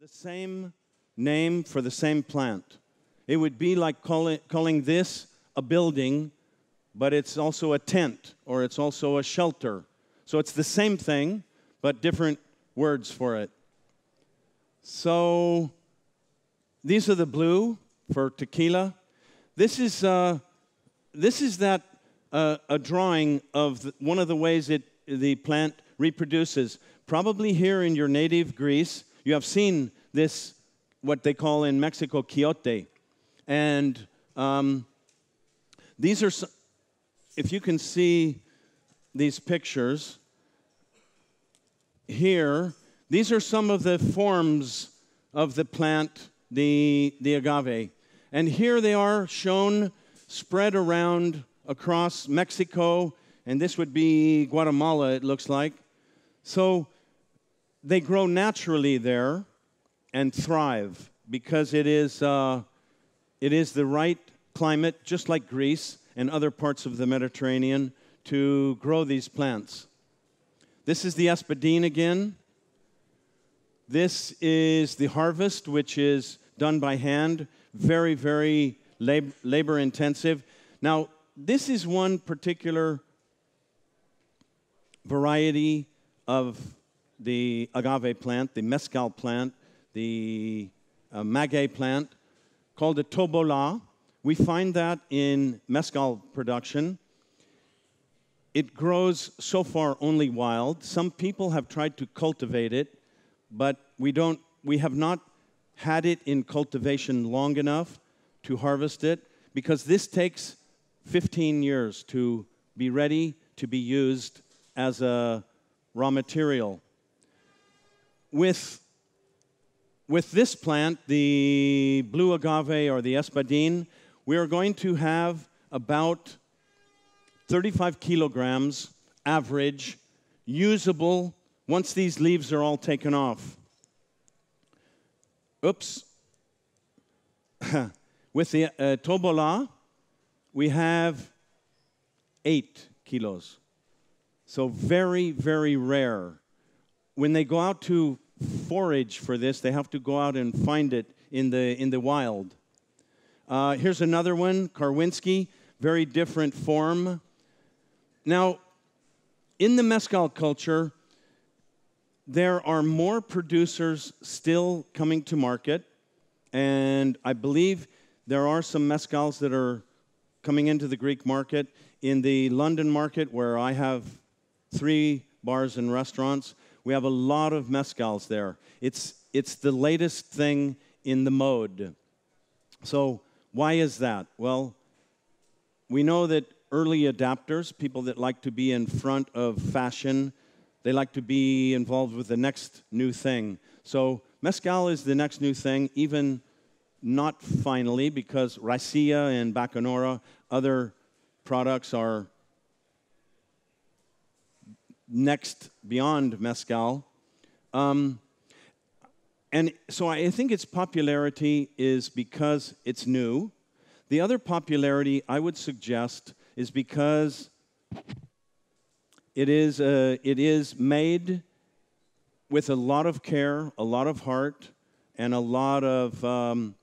the same name for the same plant. It would be like calling this a building, but it's also a tent, or it's also a shelter. So it's the same thing, but different words for it. So these are the blue for tequila. This is a drawing of one of the ways the plant reproduces. Probably here in your native Greece, you have seen this, what they call in Mexico, quiote. And these are, if you can see these pictures here, these are some of the forms of the plant, the agave. And here they are shown spread around across Mexico, and this would be Guatemala, it looks like. So they grow naturally there and thrive because it is the right climate, just like Greece and other parts of the Mediterranean, to grow these plants. This is the espadín again. This is the harvest, which is done by hand, very, very labor intensive. Now, this is one particular variety of the agave plant, the mezcal plant, the maguey plant, called a tobola. We find that in mezcal production. It grows so far only wild. Some people have tried to cultivate it, but we have not had it in cultivation long enough to harvest it, because this takes 15 years to be ready to be used as a raw material. With this plant, the blue agave or the espadín, we are going to have about 35 kilograms average, usable, once these leaves are all taken off. Oops. With the tobola, we have 8 kilos. So very, very rare. When they go out to forage for this, they have to go out and find it in the wild. Here's another one, Karwinski, very different form. Now, in the mezcal culture, there are more producers still coming to market, and I believe there are some mezcals that are coming into the Greek market. In the London market, where I have 3 bars and restaurants, we have a lot of mezcals there. It's the latest thing in the mode. So why is that? Well, we know that early adapters, people that like to be in front of fashion, they like to be involved with the next new thing. So mezcal is the next new thing, even not finally, because raicilla and bacanora, other products are next beyond mezcal. And so I think its popularity is because it's new. The other popularity, I would suggest, is because it is made with a lot of care, a lot of heart, and a lot of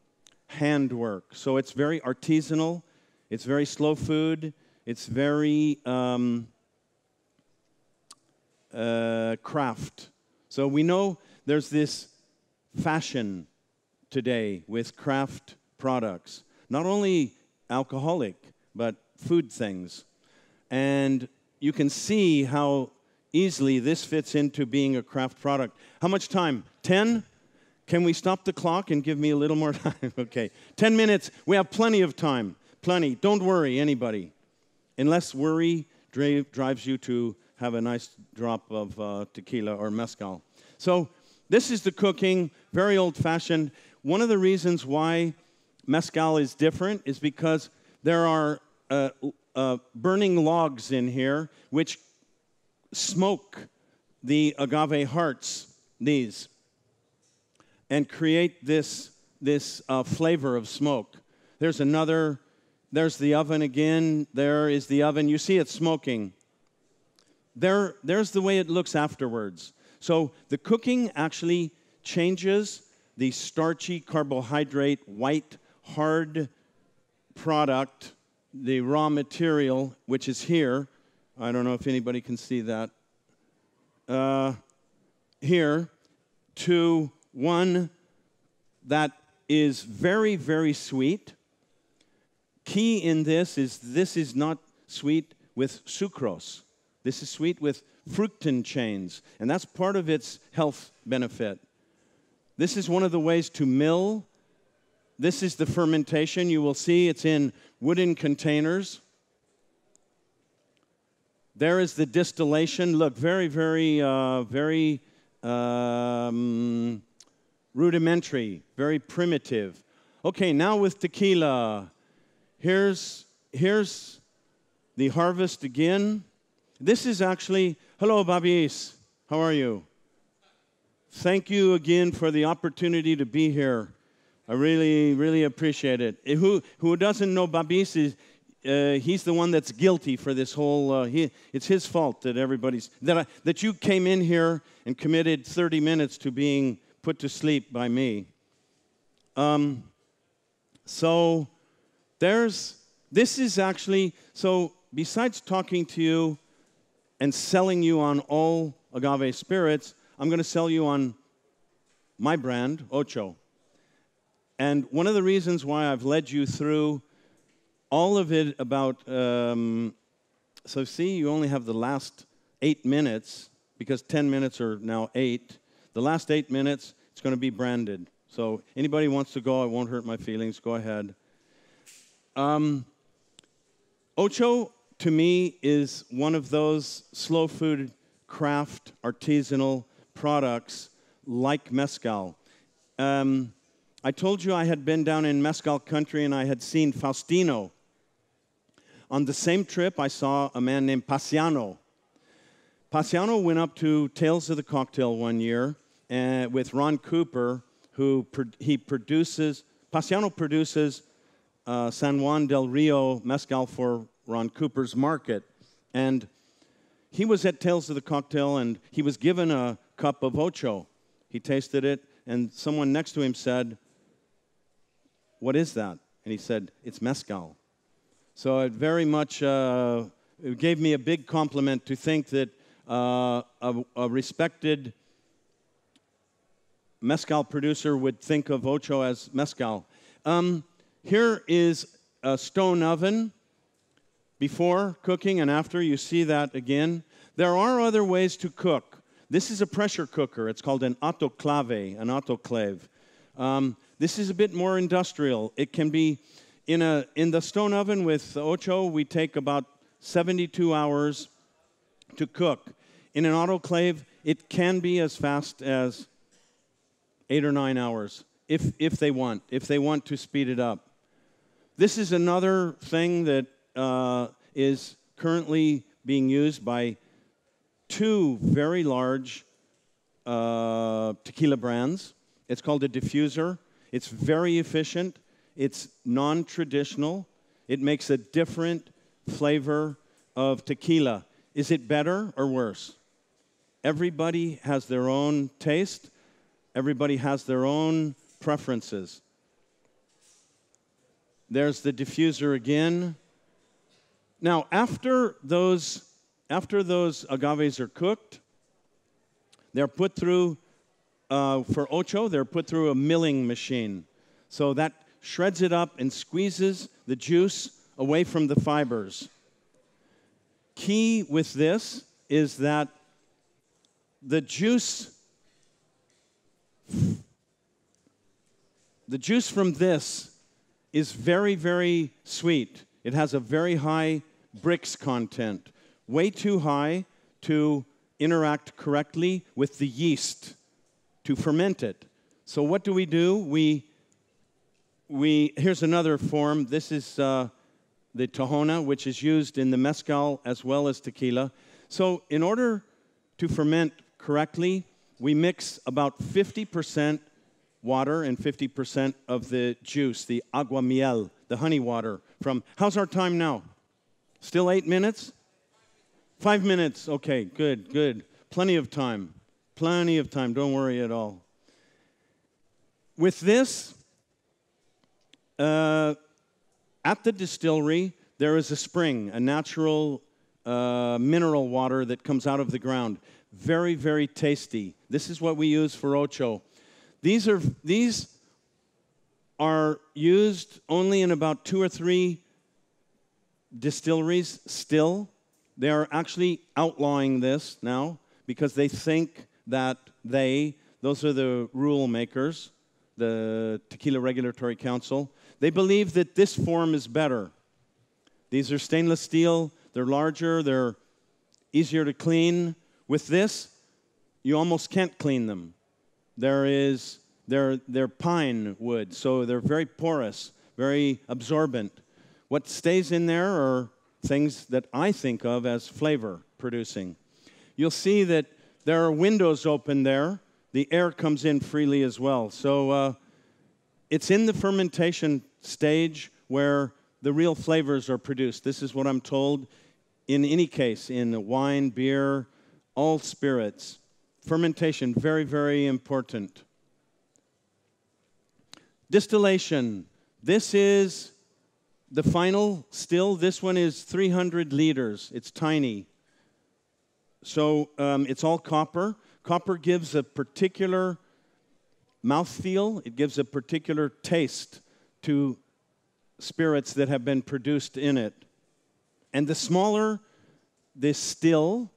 handwork. So it's very artisanal, it's very slow food, it's very craft. So we know there's this fashion today with craft products, not only alcoholic, but food things. And you can see how easily this fits into being a craft product. How much time? 10? Can we stop the clock and give me a little more time? Okay, 10 minutes. We have plenty of time. Plenty. Don't worry, anybody. Unless worry drives you to have a nice drop of tequila or mezcal. So this is the cooking, very old-fashioned. One of the reasons why mezcal is different is because there are burning logs in here which smoke the agave hearts, these, and create this flavor of smoke. There's another, there's the oven again, there is the oven. You see it smoking. There's the way it looks afterwards. So the cooking actually changes the starchy carbohydrate, white, hard product, the raw material, which is here. I don't know if anybody can see that. Here, to one that is very, very sweet. Key in this is not sweet with sucrose. This is sweet with fructan chains, and that's part of its health benefit. This is one of the ways to mill. This is the fermentation. You will see it's in wooden containers. There is the distillation. Look, very, very, very rudimentary, very primitive. Okay, now with tequila. Here's the harvest again. This is actually, hello, Babis. How are you? Thank you again for the opportunity to be here. I really, really appreciate it. Who doesn't know Babis is, he's the one that's guilty for this whole, it's his fault that that you came in here and committed 30 minutes to being put to sleep by me. So this is actually, so besides talking to you and selling you on all agave spirits, I'm going to sell you on my brand, Ocho. And one of the reasons why I've led you through all of it about, so see, you only have the last 8 minutes, because 10 minutes are now 8. The last 8 minutes, it's going to be branded. So anybody wants to go, it won't hurt my feelings, go ahead. Ocho, to me, is one of those slow food, craft, artisanal products like mezcal. I told you I had been down in mezcal country and I had seen Faustino. On the same trip, I saw a man named Paciano. Paciano went up to Tales of the Cocktail one year with Ron Cooper, Paciano produces San Juan del Rio mezcal for Ron Cooper's market. And he was at Tales of the Cocktail and he was given a cup of Ocho. He tasted it and someone next to him said, "What is that?" And he said, "It's mezcal." So it very much it gave me a big compliment to think that a respected mezcal producer would think of Ocho as mezcal. Here is a stone oven before cooking and after. You see that again. There are other ways to cook. This is a pressure cooker. It's called an autoclave, an autoclave. This is a bit more industrial. It can be in the stone oven with Ocho. We take about 72 hours to cook. In an autoclave, it can be as fast as 8 or 9 hours if they want to speed it up. This is another thing that is currently being used by 2 very large tequila brands. It's called a diffuser. It's very efficient. It's non-traditional. It makes a different flavor of tequila. Is it better or worse? Everybody has their own taste. Everybody has their own preferences. There's the diffuser again. Now, after those agaves are cooked, they're put through, for Ocho, they're put through a milling machine. So that shreds it up and squeezes the juice away from the fibers. Key with this is that the juice from this is very, very sweet. It has a very high Brix content, way too high to interact correctly with the yeast to ferment it. So what do? Here's another form. This is the Tahona, which is used in the mezcal as well as tequila. So in order to ferment correctly, we mix about 50% water and 50% of the juice, the agua miel, the honey water from, how's our time now? Still 8 minutes? 5 minutes, okay, good. Plenty of time, don't worry at all. with this, at the distillery, there is a spring, a natural mineral water that comes out of the ground. Very, very tasty. This is what we use for ocho. These are used only in about 2 or 3 distilleries still. They are actually outlawing this now because they think that those are the rule makers, the Tequila Regulatory Council. They believe that this form is better. These are stainless steel, they're larger, they're easier to clean. With this, you almost can't clean them. They're pine wood, so they're very porous, very absorbent. What stays in there are things that I think of as flavor producing. You'll see that there are windows open there. The air comes in freely as well. So it's in the fermentation stage where the real flavors are produced. This is what I'm told in any case, in wine, beer, all spirits. Fermentation, very, very important. Distillation. This is the final still. This one is 300 liters. It's tiny. So it's all copper. Copper gives a particular mouthfeel. It gives a particular taste to spirits that have been produced in it. And the smaller the still,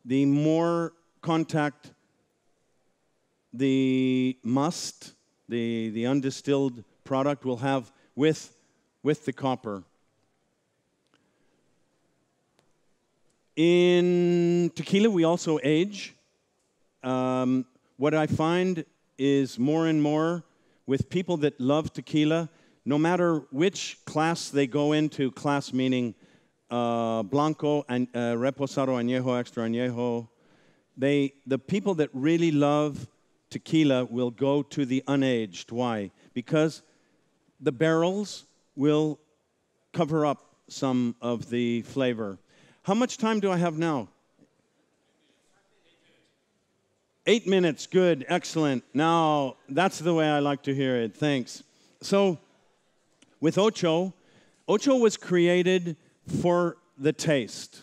the more contact the must, the undistilled product will have with the copper. In tequila, we also age. What I find is more and more with people that love tequila, no matter which class they go into, class meaning blanco, and reposado, añejo, extra añejo, the people that really love tequila will go to the unaged. Why? Because the barrels will cover up some of the flavor. How much time do I have now? 8 minutes, good, excellent. Now, that's the way I like to hear it, thanks. So, with ocho was created for the taste.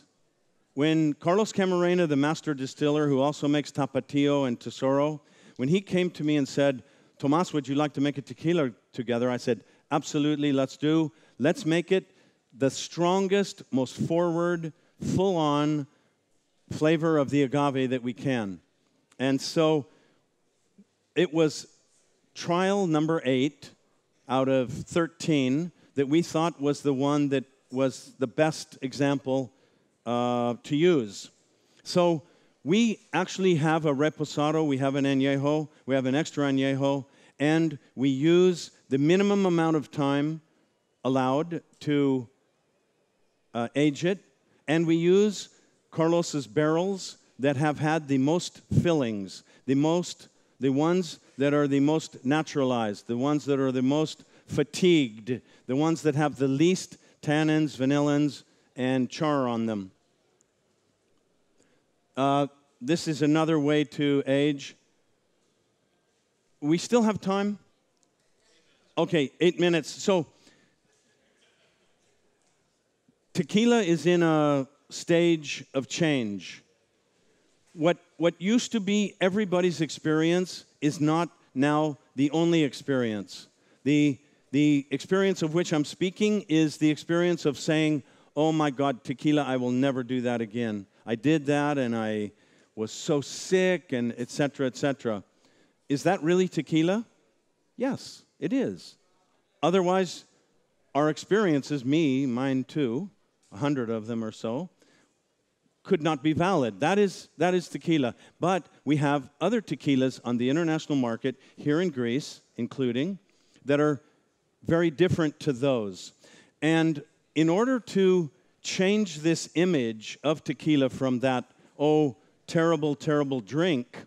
When Carlos Camarena, the master distiller, who also makes Tapatio and Tesoro, when he came to me and said, Tomas, would you like to make a tequila together? I said, absolutely, let's make it the strongest, most forward, full-on flavor of the agave that we can. And so it was trial number 8 out of 13 that we thought was the one that was the best example to use. So we actually have a reposado, we have an añejo, we have an extra añejo, and we use the minimum amount of time allowed to age it, and we use Carlos's barrels that have had the most fillings, the ones that are the most naturalized, the ones that are the most fatigued, the ones that have the least tannins, vanillins, and char on them. This is another way to age. We still have time? Okay, 8 minutes. So, tequila is in a stage of change. What used to be everybody's experience is not now the only experience. The experience of which I'm speaking is the experience of saying, oh my God, tequila, I will never do that again. I did that and I was so sick and et cetera, et cetera. Is that really tequila? Yes, it is. Otherwise, our experiences, mine too, 100 of them or so, could not be valid. That is tequila. But we have other tequilas on the international market here in Greece, including, that are very different to those. And in order to change this image of tequila from that, oh, terrible, terrible drink,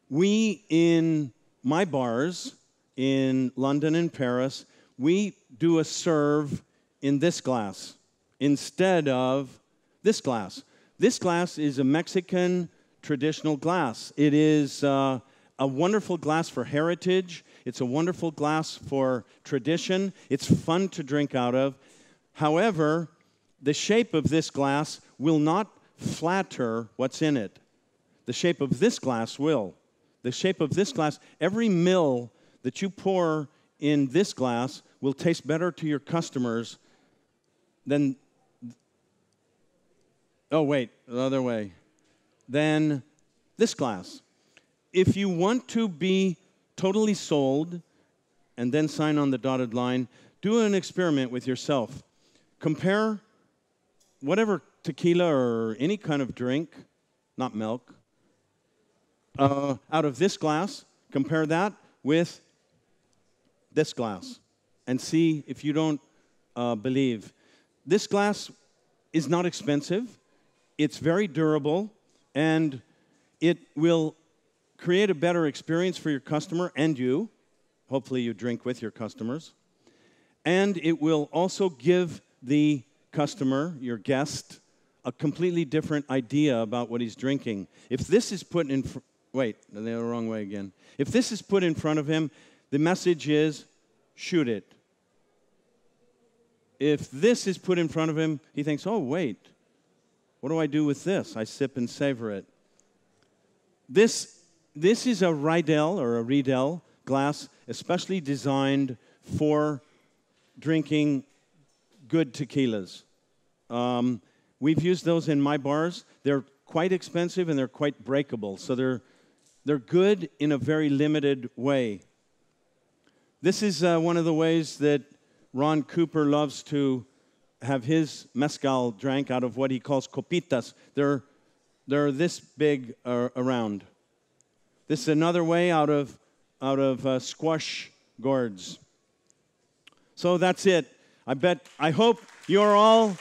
we in my bars in London and Paris, we do a serve in this glass instead of this glass. This glass is a Mexican traditional glass. It is a a wonderful glass for heritage. It's a wonderful glass for tradition. It's fun to drink out of. However, the shape of this glass will not flatter what's in it. The shape of this glass will. The shape of this glass, every mill that you pour in this glass will taste better to your customers than, oh wait, the other way, than this glass. If you want to be totally sold and then sign on the dotted line, do an experiment with yourself. Compare whatever tequila or any kind of drink, not milk, out of this glass, compare that with this glass and see if you don't believe. This glass is not expensive, it's very durable, and it will create a better experience for your customer and you. Hopefully you drink with your customers. And it will also give the customer, your guest, a completely different idea about what he's drinking. If this is put in, wait, the wrong way again. If this is put in front of him, the message is, shoot it. If this is put in front of him, he thinks, oh, wait, what do I do with this? I sip and savor it. This is a Riedel or a Riedel glass, especially designed for drinking good tequilas. We've used those in my bars. They're quite expensive and they're quite breakable, so they're good in a very limited way. This is one of the ways that Ron Cooper loves to have his mezcal drank out of what he calls copitas. They're this big around. This is another way out of squash gourds. So that's it. I hope you're all